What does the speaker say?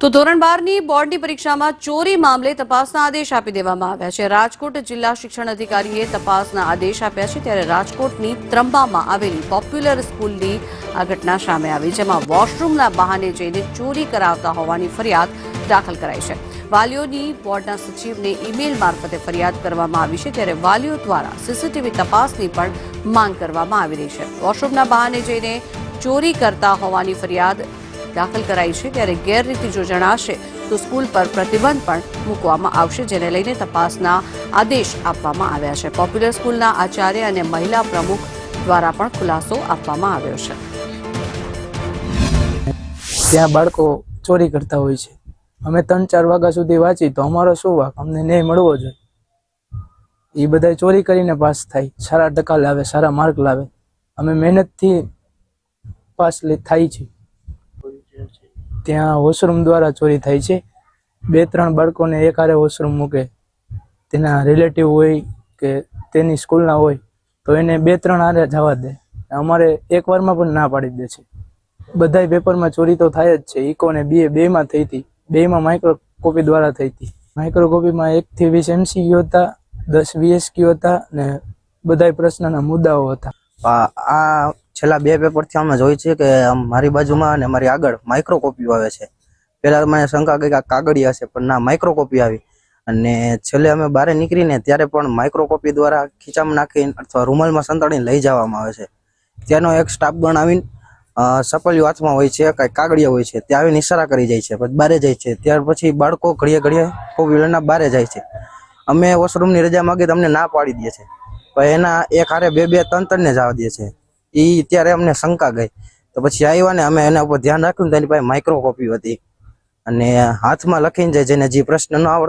તો ધોરણ 12ની બોર્ડની પરીક્ષામાં ચોરી મામલે તપાસના આદેશ આપી દેવામાં આવ્યા છે। રાજકોટ જિલ્લા શિક્ષણ અધિકારીએ તપાસના આદેશ આપ્યા છે। ત્યારે રાજકોટની ત્રંબામાં આવેલી પોપ્યુલર સ્કૂલની આ ઘટના સામે આવી, જેમાં વોશરૂમના બહાને જઈને ચોરી કરાવતા હોવાની ફરિયાદ દાખલ કરાઈ છે। વાલીઓની બોર્ડના સચિવને ઈમેલ મારફતે ફરિયાદ કરવામાં આવી છે। ત્યારે વાલીઓ દ્વારા સીસીટીવી તપાસની પણ માંગ કરવામાં આવી રહી છે। વોશરૂમના બહાને જઈને ચોરી કરતા હોવાની ફરિયાદ દાખલ કરાઈ છે। ત્યારે ગેરરીતિ જો જણાશે તો સ્કૂલ પર પ્રતિબંધ પણ મૂકવામાં આવશે, જેને લઈને તપાસના આદેશ આપવામાં આવ્યા છે। પોપ્યુલર સ્કૂલના આચાર્ય અને મહિલા પ્રમુખ દ્વારા પણ ખુલાસો આપવામાં આવ્યો છે। ત્યાં બાળકો ચોરી કરતા હોય છે। અમે 3-4 વાગ્યા સુધી વાંચી તો અમારો શું વાંક, અમને ન્યાય મળવો જોઈએ। એ બધા ચોરી કરીને પાસ થાય, સારા ટકા લાવે, સારા માર્ક લાવે, અમે મહેનતથી પાસ થાય છે। ત્યાં વોશરૂમ દ્વારા ચોરી થાય છે। 2-3 બાળકોને એક હારે વોશરૂમ મૂકે, તેના રિલેટિવ હોય કે તેની સ્કૂલના હોય તો એને 2-3 હારે જવા દે। અમારે એકવારમાં પણ ના પાડી દે છે। બધાય પેપરમાં ચોરી તો થાય જ છે। ઇકો ને બીએ બેમાં થઈ હતી, બેમાં માઇક્રો કોપી દ્વારા થઈ હતી। માઇક્રો કોપીમાં 1 થી 20 MCQ હતા, 10 VSQ હતા ને બધાય પ્રશ્નના મુદ્દાઓ હતા। આ છેલ્લા 2 પેપરથી અમે જોઈ છે કે મારી બાજુમાં અને મારી આગળ માઇક્રો કોપી આવે છે। પહેલા મને શંકા ગઈ કે કાગળિયા હશે, પણ ના, માઇક્રો કોપી આવી। અને છેલ્લે અમે બહાર નીકળીને ત્યારે પણ માઇક્રો કોપી દ્વારા ખીચામાં નાખીને અથવા રૂમાલમાં સંતાડીને લઈ જવામાં આવે છે। ત્યાંનો એક સ્ટાફ ગણ આવીને સપલિયું હાથમાં હોય છે, કાંઈ કાગળિયા હોય છે, ત્યાં આવીને ઇશારા કરી જાય છે, પછી બહાર જાય છે। ત્યાર પછી બાળકો ઘડીએ ઘડીએ કોપી લઈને બહાર જાય છે। અમે વોશરૂમની રજા માગી તો અમને ના પાડી દે છે, પણ એના એક હારે 2-3 ને જવા દે છે। એ ત્યારે અમને શંકા ગઈ, તો પછી આવ્યા ને અમે એના ઉપર ધ્યાન રાખ્યું ને તેની પાસે માઇક્રો કોપી હતી અને હાથમાં લખીને જાય, જેને જે પ્રશ્ન ન આવડતો